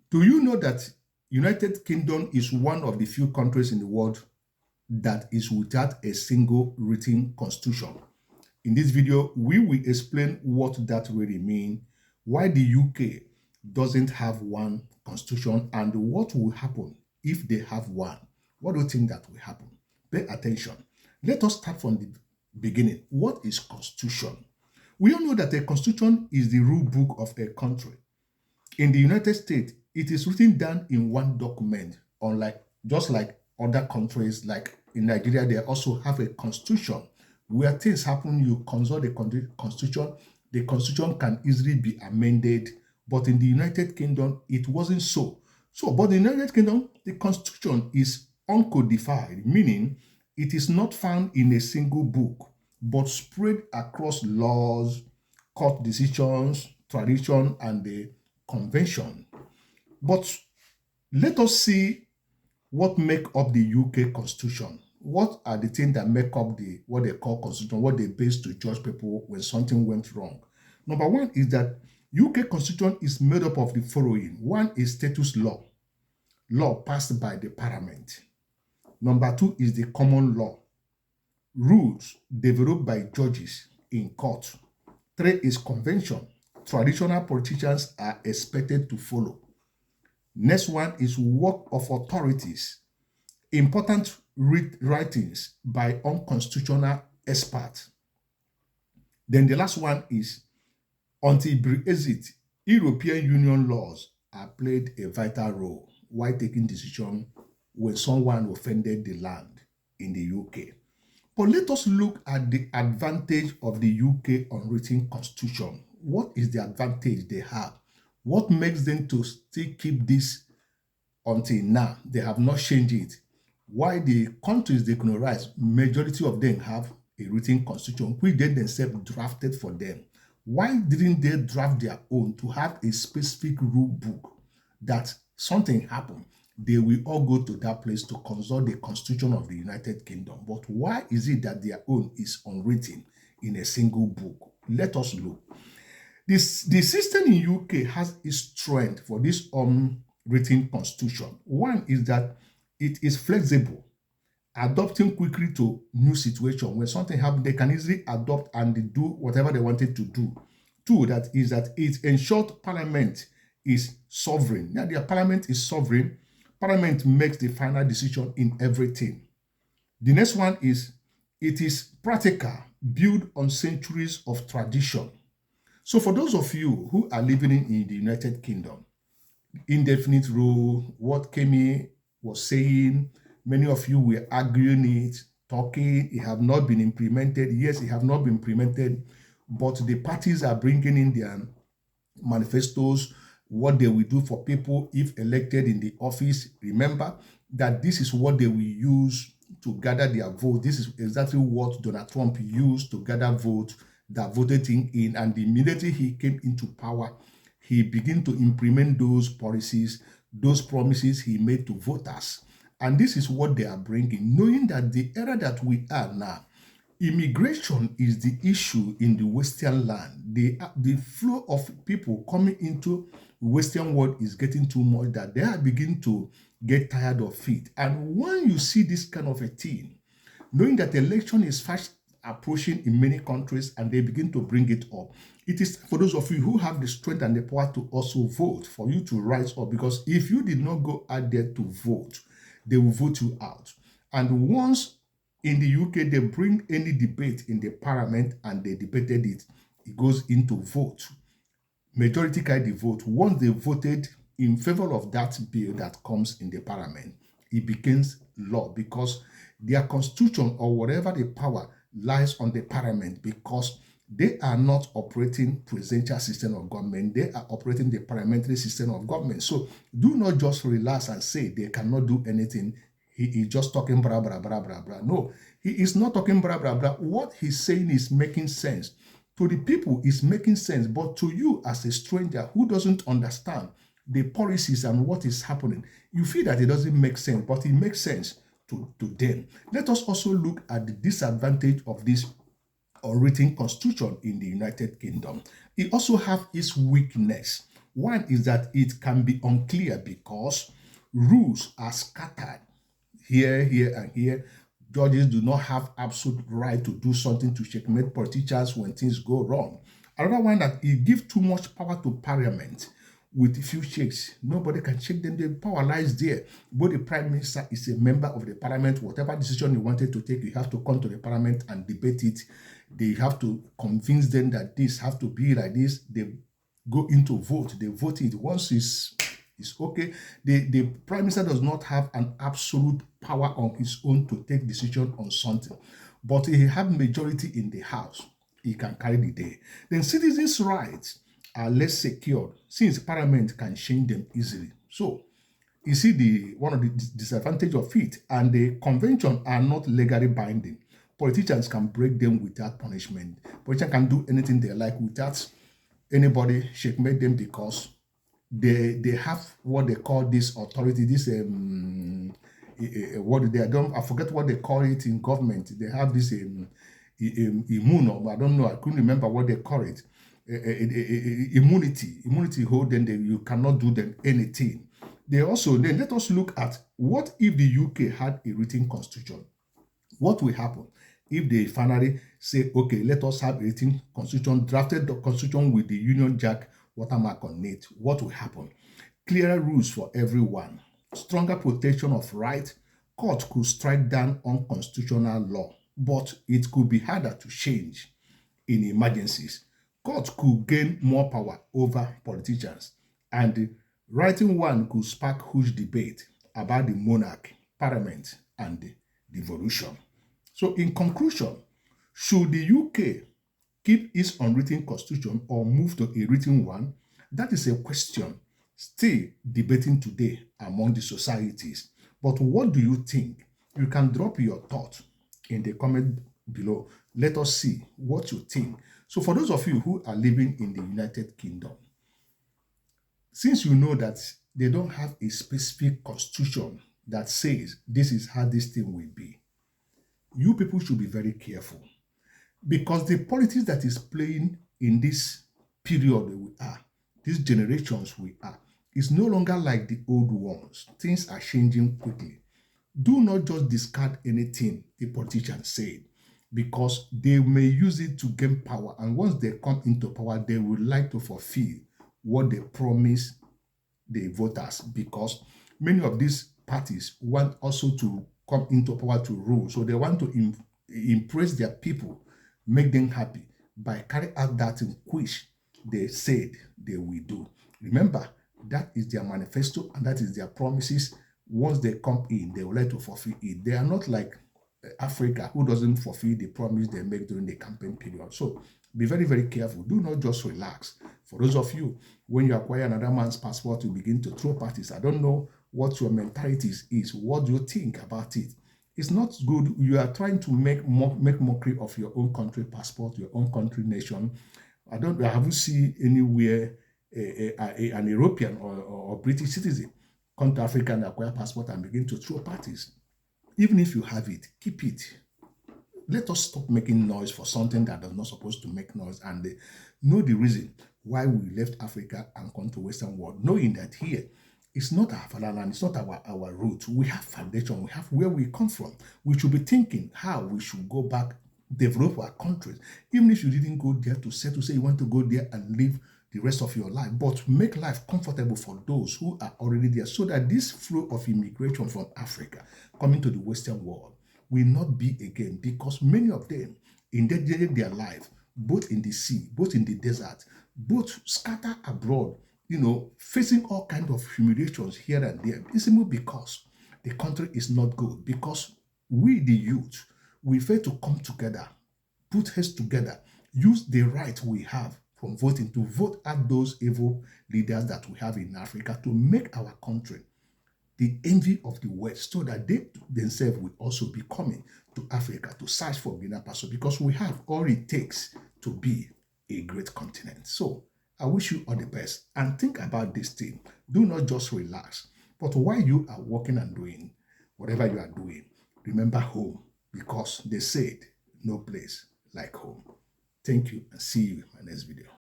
Do you know that United Kingdom is one of the few countries in the world that is without a single written constitution? In this video, we will explain what that really means, why the UK doesn't have one constitution, and what will happen if they have one. What do you think that will happen? Pay attention. Let us start from the beginning. What is constitution? We all know that a constitution is the rule book of a country. In the United States, it is written down in one document, unlike just like other countries, like in Nigeria, they also have a constitution where things happen, you consult the constitution can easily be amended. But in the United Kingdom, it wasn't so. But in the United Kingdom, the constitution is uncodified, meaning it is not found in a single book, but spread across laws, court decisions, tradition, and the convention. But let us see what make up the UK constitution. What are the things that make up the what they call constitution, what they base to judge people when something went wrong? Number one is that UK constitution is made up of the following. One is status law passed by the parliament. Number two is the common law, rules developed by judges in court. Three is convention. Traditional politicians are expected to follow. Next one is work of authorities, important writings by unconstitutional experts. Then the last one is until Brexit, European Union laws have played a vital role while taking decision when someone offended the land in the UK. But let us look at the advantage of the UK unwritten constitution. What is the advantage they have? What makes them to still keep this until now? They have not changed it. Why the countries they colonize, majority of them have a written constitution, which they themselves drafted for them. Why didn't they draft their own to have a specific rule book that something happened? They will all go to that place to consult the constitution of the United Kingdom. But why is it that their own is unwritten in a single book? Let us look. The system in UK has its strength for this unwritten constitution. One is that it is flexible, adapting quickly to new situation. When something happens, they can easily adopt and they do whatever they wanted to do. Two, that is that it ensures Parliament is sovereign. Now, the Parliament is sovereign. Parliament makes the final decision in everything. The next one is it is practical, built on centuries of tradition. So for those of you who are living in the United Kingdom, indefinite rule, what Kemi was saying, many of you were arguing it, talking, it have not been implemented. Yes, it have not been implemented, but the parties are bringing in their manifestos, what they will do for people if elected in the office. Remember that this is what they will use to gather their vote. This is exactly what Donald Trump used to gather votes that voted him in. And immediately he came into power, he began to implement those policies, those promises he made to voters. And this is what they are bringing, knowing that the era that we are now, immigration is the issue in the Western land. The flow of people coming into Western world is getting too much that they are beginning to get tired of it. And when you see this kind of a thing, knowing that election is fast approaching in many countries and they begin to bring it up, it is for those of you who have the strength and the power to also vote for you to rise up, because if you did not go out there to vote, they will vote you out. And once in the UK they bring any debate in the parliament and they debated it, it goes into vote. Majority carry the vote. Once they voted in favor of that bill that comes in the parliament, it becomes law, because their constitution or whatever the power lies on the parliament, because they are not operating presidential system of government. They are operating the parliamentary system of government. So do not just relax and say they cannot do anything. He is just talking blah, blah, blah, blah, blah. No, he is not talking blah, blah, blah. What he's saying is making sense. To the people, it's making sense. But to you as a stranger who doesn't understand the policies and what is happening, you feel that it doesn't make sense, but it makes sense to them. Let us also look at the disadvantage of this unwritten constitution in the United Kingdom. It also has its weakness. One is that it can be unclear because rules are scattered here, here, and here. Judges do not have absolute right to do something to checkmate politicians when things go wrong. Another one, that it gives too much power to parliament with few shakes. Nobody can shake them. The power lies there. But the prime minister is a member of the parliament. Whatever decision you wanted to take, you have to come to the parliament and debate it. They have to convince them that this have to be like this. They go into vote. They vote it. Once it's okay. The prime minister does not have an absolute power on his own to take decision on something. But he have majority in the house. He can carry the day. Then citizens' rights are less secured since parliament can change them easily. So you see one of the disadvantage of it, and the convention are not legally binding. Politicians can break them without punishment. Politicians can do anything they like without anybody checkmate them because they have what they call this authority, this what they don't, I forget what they call it in government. They have this immune, or I don't know, I couldn't remember what they call it. Immunity hold, then you cannot do them anything. They also, then let us look at what if the UK had a written constitution. What will happen if they finally say, okay, let us have a written constitution, drafted the constitution with the Union Jack watermark on it? What will happen? Clearer rules for everyone, stronger protection of rights. Court could strike down unconstitutional law, but it could be harder to change in emergencies. Court could gain more power over politicians, and writing one could spark huge debate about the monarch, parliament, and devolution. So in conclusion, should the UK keep its unwritten constitution or move to a written one? That is a question still debating today among the societies. But what do you think? You can drop your thought in the comment below. Let us see what you think. So for those of you who are living in the United Kingdom, since you know that they don't have a specific constitution that says this is how this thing will be, you people should be very careful, because the politics that is playing in this period we are, these generations we are, is no longer like the old ones. Things are changing quickly. Do not just discard anything the politicians say, because they may use it to gain power, and once they come into power, they would like to fulfill what they promise the voters, because many of these parties want also to come into power to rule. So they want to impress their people, make them happy by carrying out that in which they said they will do. Remember, that is their manifesto and that is their promises. Once they come in, they will like to fulfill it. They are not like Africa, who doesn't fulfill the promise they make during the campaign period. So be very, very careful. Do not just relax. For those of you, when you acquire another man's passport, you begin to throw parties. I don't know what your mentality is. What do you think about it? It's not good. You are trying to make mockery of your own country passport, your own country nation. I haven't seen anywhere an European or British citizen come to Africa and acquire passport and begin to throw parties. Even if you have it, keep it. Let us stop making noise for something that is not supposed to make noise, and know the reason why we left Africa and come to Western world, knowing that here it's not our fatherland, it's not our root. We have foundation, we have where we come from. We should be thinking how we should go back, develop our countries. Even if you didn't go there to settle, say you want to go there and live the rest of your life, but make life comfortable for those who are already there, so that this flow of immigration from Africa coming to the Western world will not be again, because many of them endangered their life, both in the sea, both in the desert, both scattered abroad, facing all kinds of humiliations here and there. It's simply because the country is not good, because we, the youth, we fail to come together, put heads together, use the right we have from voting to vote out those evil leaders that we have in Africa, to make our country the envy of the West, so that they themselves will also be coming to Africa to search for greener pastures, because we have all it takes to be a great continent. So I wish you all the best, and think about this thing. Do not just relax, but while you are working and doing whatever you are doing, remember home, because they said no place like home. Thank you, and see you in my next video.